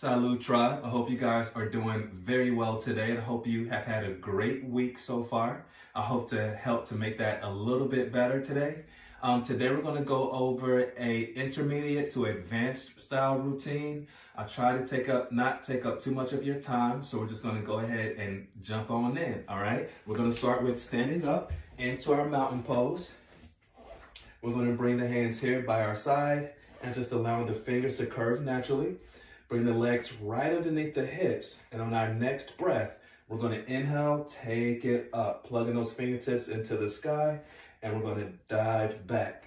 Salud Tribe. I hope you guys are doing very well today, and I hope you have had a great week so far. I hope to help to make that a little bit better today. Today we're going to go over a intermediate to advanced style routine. I try to not take up too much of your time, so we're just going to go ahead and jump on in. All right, we're going to start with standing up into our mountain pose. We're going to bring the hands here by our side and just allowing the fingers to curve naturally. Bring the legs right underneath the hips, and on our next breath, we're going to inhale, take it up, plugging those fingertips into the sky, and we're going to dive back.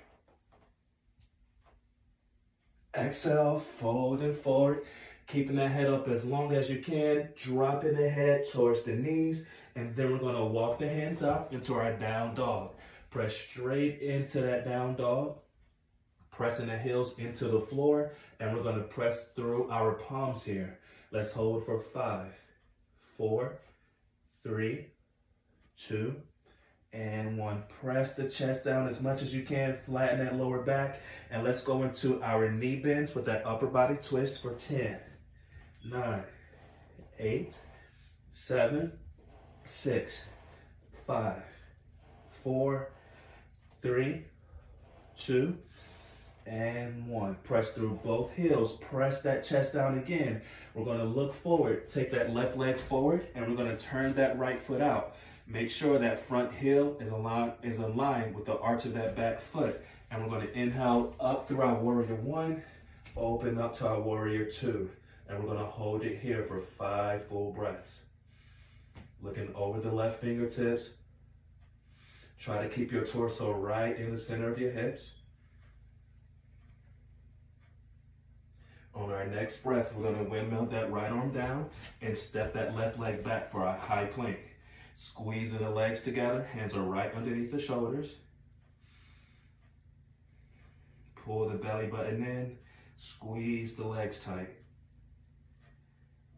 Exhale, folding forward, keeping the head up as long as you can, dropping the head towards the knees, and then we're going to walk the hands out into our down dog. Press straight into that down dog. Pressing the heels into the floor, and we're going to press through our palms here. Let's hold for 5, 4, 3, 2, and 1. Press the chest down as much as you can, flatten that lower back, and let's go into our knee bends with that upper body twist for 10, 9, 8, 7, 6, 5, 4, 3, 2, and 1. Press through both heels. Press that chest down again. We're going to look forward. Take that left leg forward, and we're going to turn that right foot out. Make sure that front heel is aligned with the arch of that back foot. And we're going to inhale up through our warrior 1, open up to our warrior 2. And we're going to hold it here for 5 full breaths. Looking over the left fingertips. Try to keep your torso right in the center of your hips. On our next breath, we're going to windmill that right arm down and step that left leg back for our high plank. Squeezing the legs together, hands are right underneath the shoulders. Pull the belly button in, squeeze the legs tight.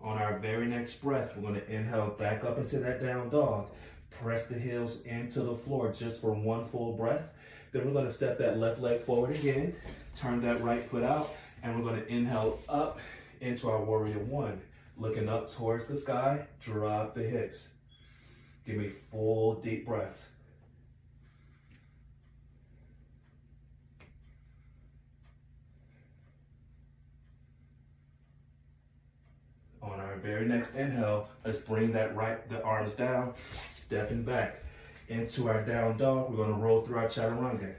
On our very next breath, we're going to inhale back up into that down dog. Press the heels into the floor just for 1 full breath. Then we're going to step that left leg forward again, turn that right foot out, and we're going to inhale up into our warrior 1. Looking up towards the sky, drop the hips. Give me full deep breaths. On our very next inhale, let's bring the arms down, stepping back into our down dog. We're going to roll through our chaturanga.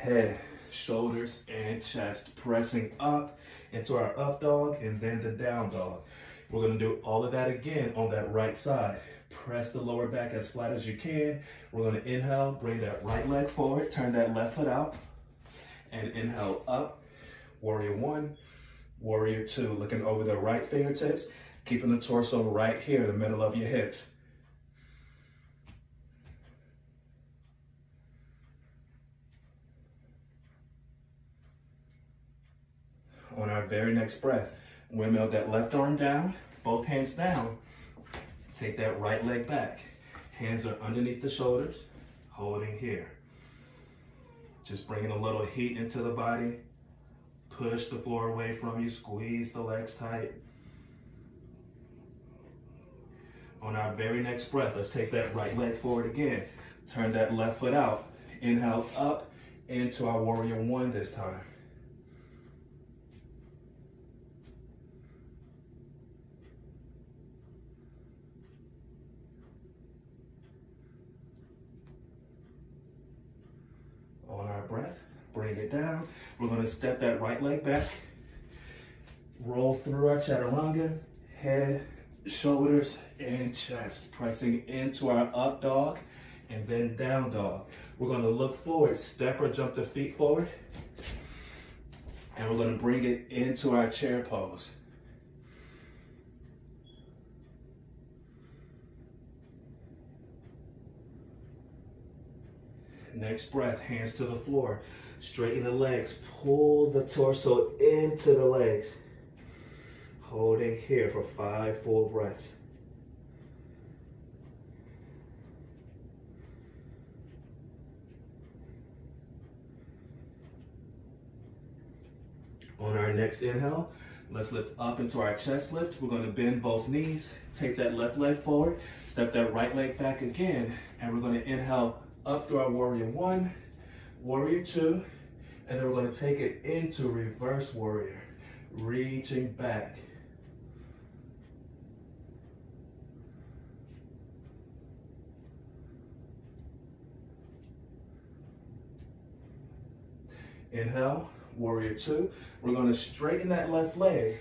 Head, shoulders, and chest, pressing up into our up dog and then the down dog. We're going to do all of that again on that right side. Press the lower back as flat as you can. We're going to inhale, bring that right leg forward, turn that left foot out, and inhale up, warrior 1, warrior 2, looking over the right fingertips, keeping the torso right here in the middle of your hips. On our very next breath, windmill that left arm down, both hands down. Take that right leg back. Hands are underneath the shoulders, holding here. Just bringing a little heat into the body. Push the floor away from you, squeeze the legs tight. On our very next breath, let's take that right leg forward again. Turn that left foot out. Inhale up into our warrior 1 this time. On our breath, bring it down. We're going to step that right leg back. Roll through our chaturanga, head, shoulders, and chest. Pressing into our up dog and then down dog. We're going to look forward, step or jump the feet forward. And we're going to bring it into our chair pose. Next breath, hands to the floor. Straighten the legs. Pull the torso into the legs. Holding here for 5 full breaths. On our next inhale, Let's lift up into our chest lift. We're gonna bend both knees, take that left leg forward, step that right leg back again, and we're gonna inhale up through our warrior one, warrior two, and then we're gonna take it into reverse warrior, reaching back. Inhale, warrior two. We're gonna straighten that left leg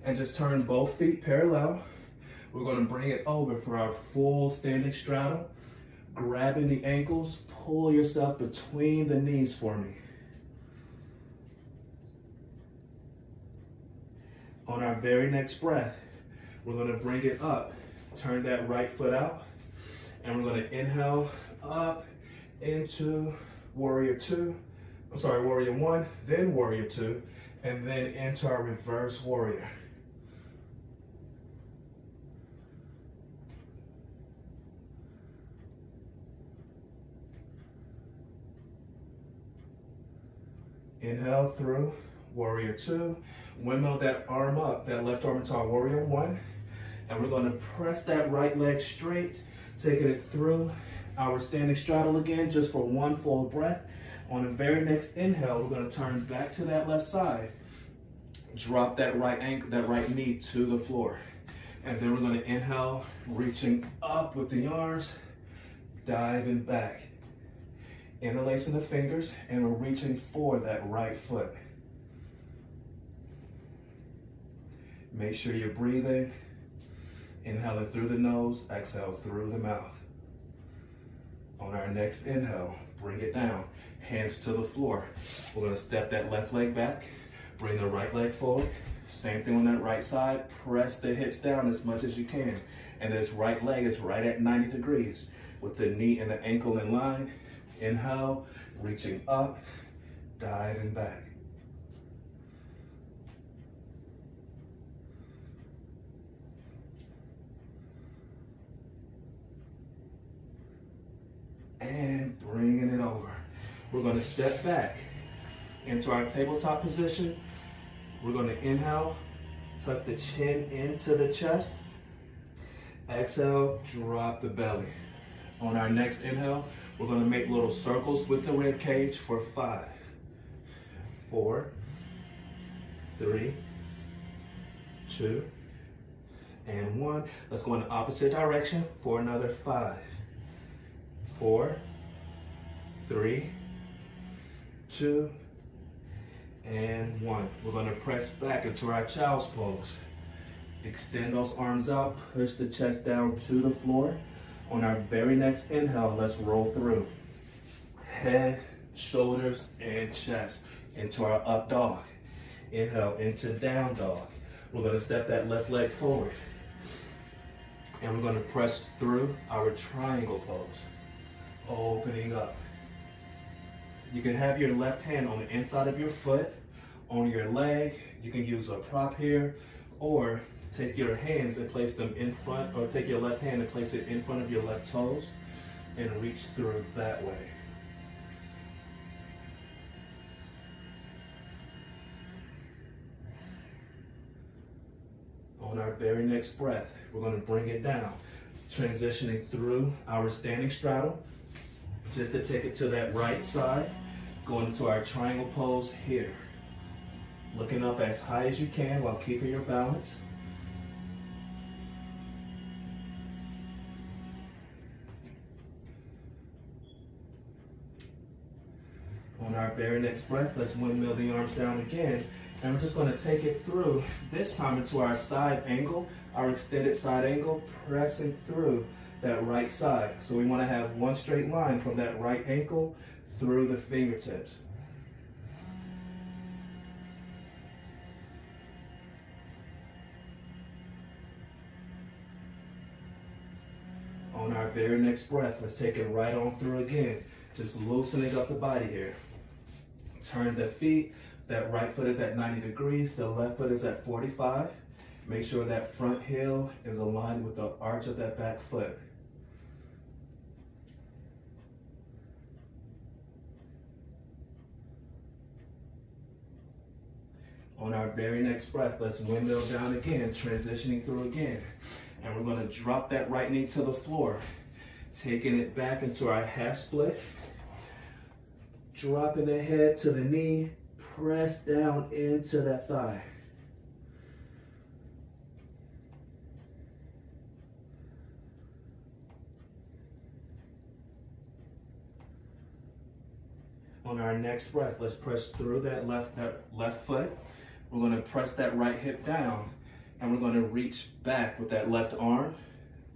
and just turn both feet parallel. We're gonna bring it over for our full standing straddle. Grabbing the ankles, pull yourself between the knees for me. On our very next breath, we're gonna bring it up. Turn that right foot out, and we're gonna inhale up into warrior two. Warrior one, then warrior two, and then into our reverse warrior. Inhale through warrior two. Windmill that arm up, that left arm into our warrior one. And we're going to press that right leg straight, taking it through our standing straddle again, just for one full breath. On the very next inhale, we're going to turn back to that left side. Drop that right ankle, that right knee to the floor. And then we're going to inhale, reaching up with the arms, diving back. Interlacing the fingers, and we're reaching for that right foot. Make sure you're breathing. Inhaling through the nose, exhale through the mouth. On our next inhale, bring it down. Hands to the floor. We're going to step that left leg back, bring the right leg forward. Same thing on that right side. Press the hips down as much as you can. And this right leg is right at 90 degrees with the knee and the ankle in line. Inhale, reaching up, diving back. And bringing it over. We're going to step back into our tabletop position. We're going to inhale, tuck the chin into the chest. Exhale, drop the belly. On our next inhale, we're going to make little circles with the rib cage for 5, 4, 3, 2, and 1. Let's go in the opposite direction for another 5, 4, 3, 2, and 1. We're going to press back into our child's pose. Extend those arms out, push the chest down to the floor. On our very next inhale, let's roll through. Head, shoulders, and chest into our up dog. Inhale into down dog. We're going to step that left leg forward. And we're going to press through our triangle pose. Opening up. You can have your left hand on the inside of your foot, on your leg. You can use a prop here, or take your hands and place them in front, or take your left hand and place it in front of your left toes and reach through that way. On our very next breath, we're going to bring it down, transitioning through our standing straddle, just to take it to that right side, going into our triangle pose here. Looking up as high as you can while keeping your balance. On our very next breath, let's windmill the arms down again. And we're just going to take it through, this time into our side angle, our extended side angle, pressing through that right side. So we want to have one straight line from that right ankle through the fingertips. On our very next breath, let's take it right on through again, just loosening up the body here. Turn the feet. That right foot is at 90 degrees, the left foot is at 45. Make sure that front heel is aligned with the arch of that back foot. On our very next breath, let's windmill down again, transitioning through again. And we're gonna drop that right knee to the floor, taking it back into our half split, dropping the head to the knee, press down into that thigh. On our next breath, let's press through that left foot. We're going to press that right hip down, and we're going to reach back with that left arm,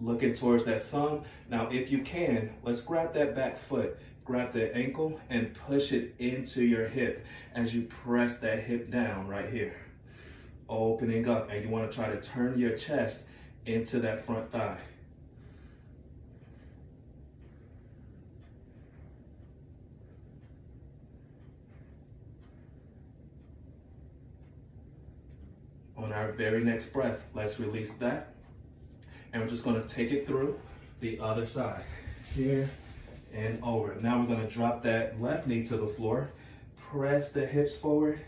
looking towards that thumb. Now, if you can, let's grab that back foot, grab the ankle, and push it into your hip as you press that hip down right here. Opening up, and you want to try to turn your chest into that front thigh. On our very next breath, let's release that. And we're just going to take it through the other side. Here and over. Now we're going to drop that left knee to the floor, press the hips forward,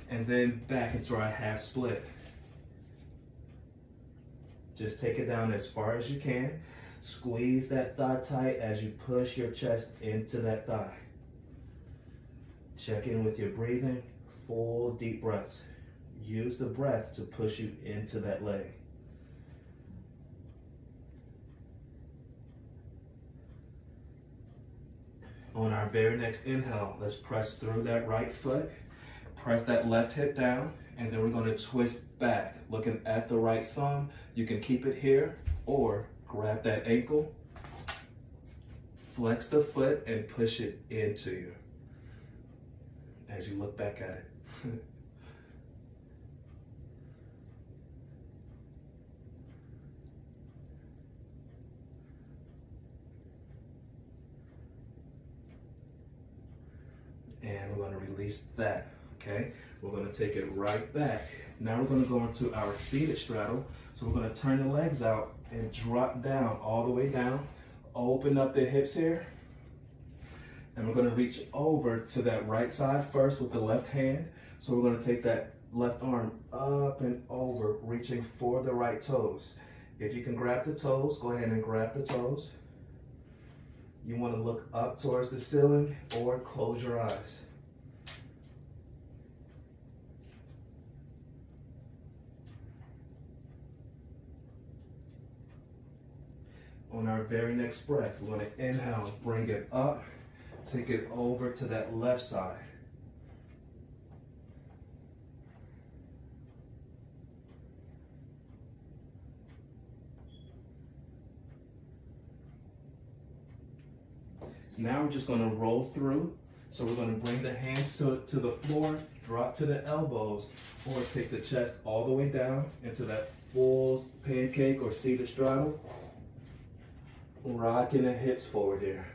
and then back into our half split. Just take it down as far as you can. Squeeze that thigh tight as you push your chest into that thigh. Check in with your breathing, full deep breaths. Use the breath to push you into that leg. On our very next inhale, let's press through that right foot, press that left hip down, and then we're going to twist back, looking at the right thumb. You can keep it here, or grab that ankle, flex the foot, and push it into you as you look back at it. And we're going to release that, okay? We're going to take it right back. Now we're going to go into our seated straddle. So we're going to turn the legs out and drop down, all the way down. Open up the hips here. And we're going to reach over to that right side first with the left hand. So we're going to take that left arm up and over, reaching for the right toes. If you can grab the toes, go ahead and grab the toes. You want to look up towards the ceiling or close your eyes. On our very next breath, we're going to inhale, bring it up, take it over to that left side. Now we're just going to roll through. So we're going to bring the hands to the floor, drop to the elbows, or take the chest all the way down into that full pancake or seated straddle. Rocking the hips forward here.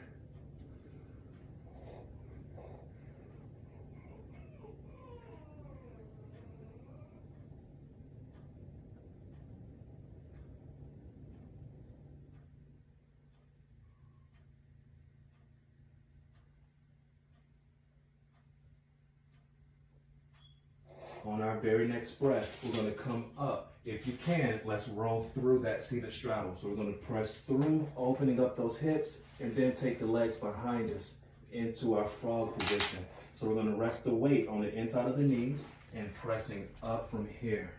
On our very next breath, we're going to come up. If you can, let's roll through that seated straddle. So we're going to press through, opening up those hips, and then take the legs behind us into our frog position. So we're going to rest the weight on the inside of the knees and pressing up from here.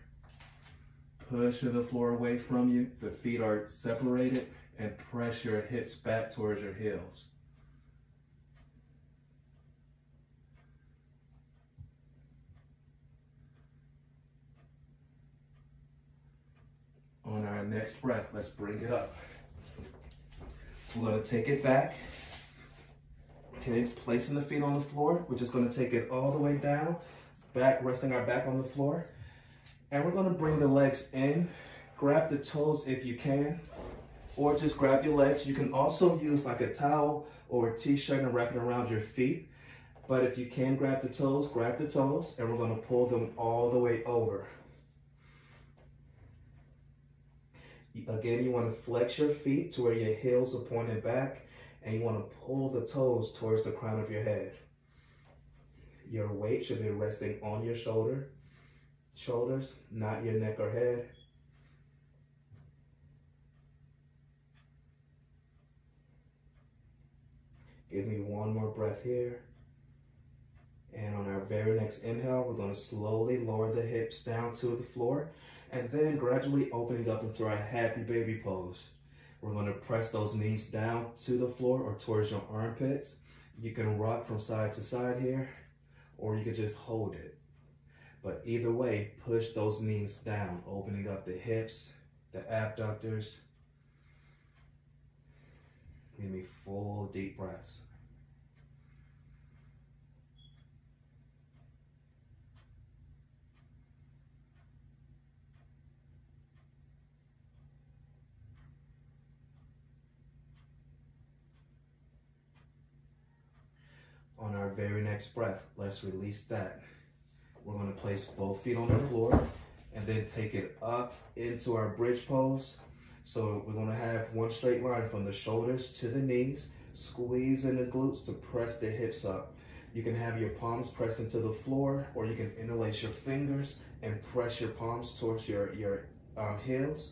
Pushing the floor away from you. The feet are separated, and press your hips back towards your heels. On our next breath, let's bring it up. We're going to take it back. Okay, placing the feet on the floor. We're just going to take it all the way down, back, resting our back on the floor. And we're going to bring the legs in. Grab the toes if you can, or just grab your legs. You can also use like a towel or a t-shirt and wrap it around your feet. But if you can grab the toes, and we're going to pull them all the way over. Again, you want to flex your feet to where your heels are pointed back, and you want to pull the toes towards the crown of your head. Your weight should be resting on your shoulder. shoulders, not your neck or head. Give me one more breath here. And on our very next inhale, we're going to slowly lower the hips down to the floor and then gradually opening up into our happy baby pose. We're going to press those knees down to the floor or towards your armpits. You can rock from side to side here, or you can just hold it. But either way, push those knees down, opening up the hips, the abductors. Give me full deep breaths. On our very next breath, let's release that. We're going to place both feet on the floor and then take it up into our bridge pose. So we're going to have one straight line from the shoulders to the knees, squeeze in the glutes to press the hips up. You can have your palms pressed into the floor, or you can interlace your fingers and press your palms towards your heels.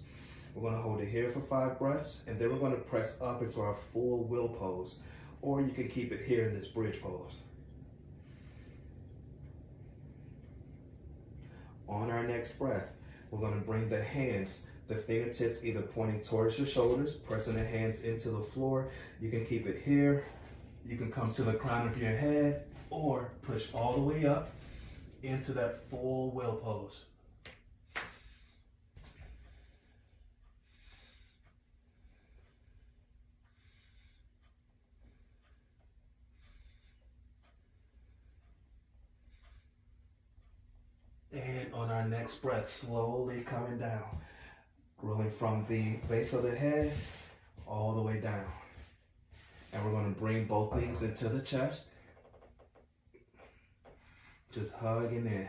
We're going to hold it here for 5 breaths, and then we're going to press up into our full wheel pose. Or you can keep it here in this bridge pose. On our next breath, we're going to bring the hands, the fingertips either pointing towards your shoulders, pressing the hands into the floor. You can keep it here. You can come to the crown of your head or push all the way up into that full wheel pose. And on our next breath, slowly coming down, rolling from the base of the head all the way down. And we're going to bring both knees into the chest. Just hugging in.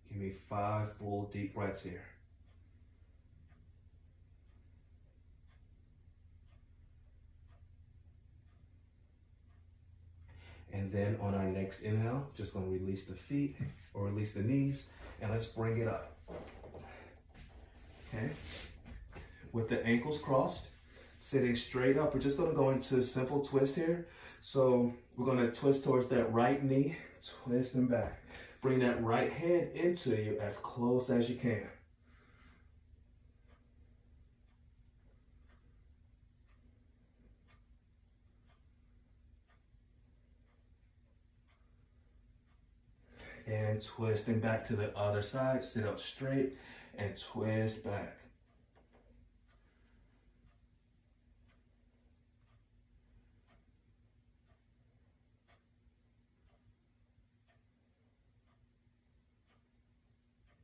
Give me 5 full deep breaths here. And then on our next inhale, just going to release the feet or release the knees, and let's bring it up. Okay. With the ankles crossed, sitting straight up, we're just going to go into a simple twist here. So we're going to twist towards that right knee, twist and back. Bring that right hand into you as close as you can. And twisting back to the other side, sit up straight and twist back.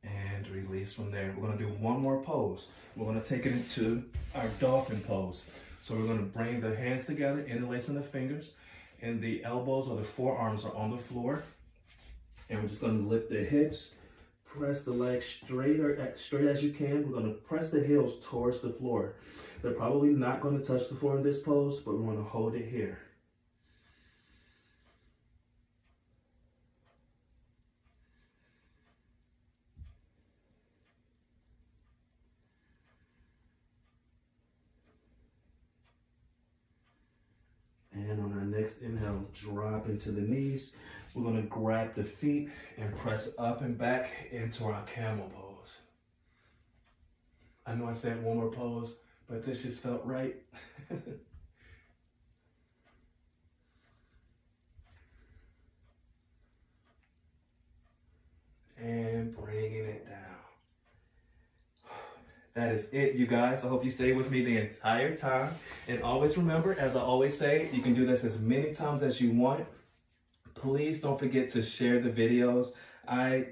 And release from there. We're going to do one more pose. We're going to take it into our dolphin pose. So we're going to bring the hands together, interlacing the fingers, and the elbows or the forearms are on the floor. And we're just going to lift the hips, press the legs straight as you can. We're going to press the heels towards the floor. They're probably not going to touch the floor in this pose, but we're going to hold it here. And on our next inhale, drop into the knees. We're going to grab the feet and press up and back into our camel pose. I know I said one more pose, but this just felt right. And bringing it down. That is it, you guys. I hope you stay with me the entire time. And always remember, as I always say, you can do this as many times as you want. Please don't forget to share the videos. I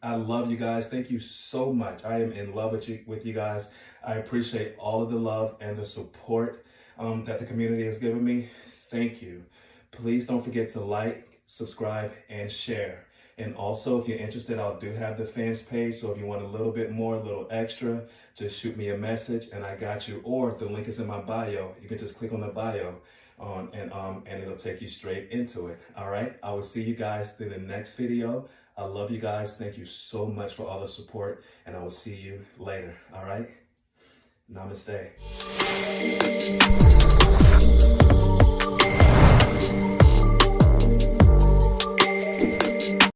love you guys. Thank you so much. I am in love with you guys. I appreciate all of the love and the support that the community has given me. Thank you. Please don't forget to like, subscribe, and share. And also, if you're interested, I do have the fans page. So if you want a little bit more, a little extra, just shoot me a message and I got you. Or the link is in my bio. You can just click on the bio and it'll take you straight into it. All right. I will see you guys in the next video. I love you guys. Thank you so much for all the support, and I will see you later. All right? Namaste.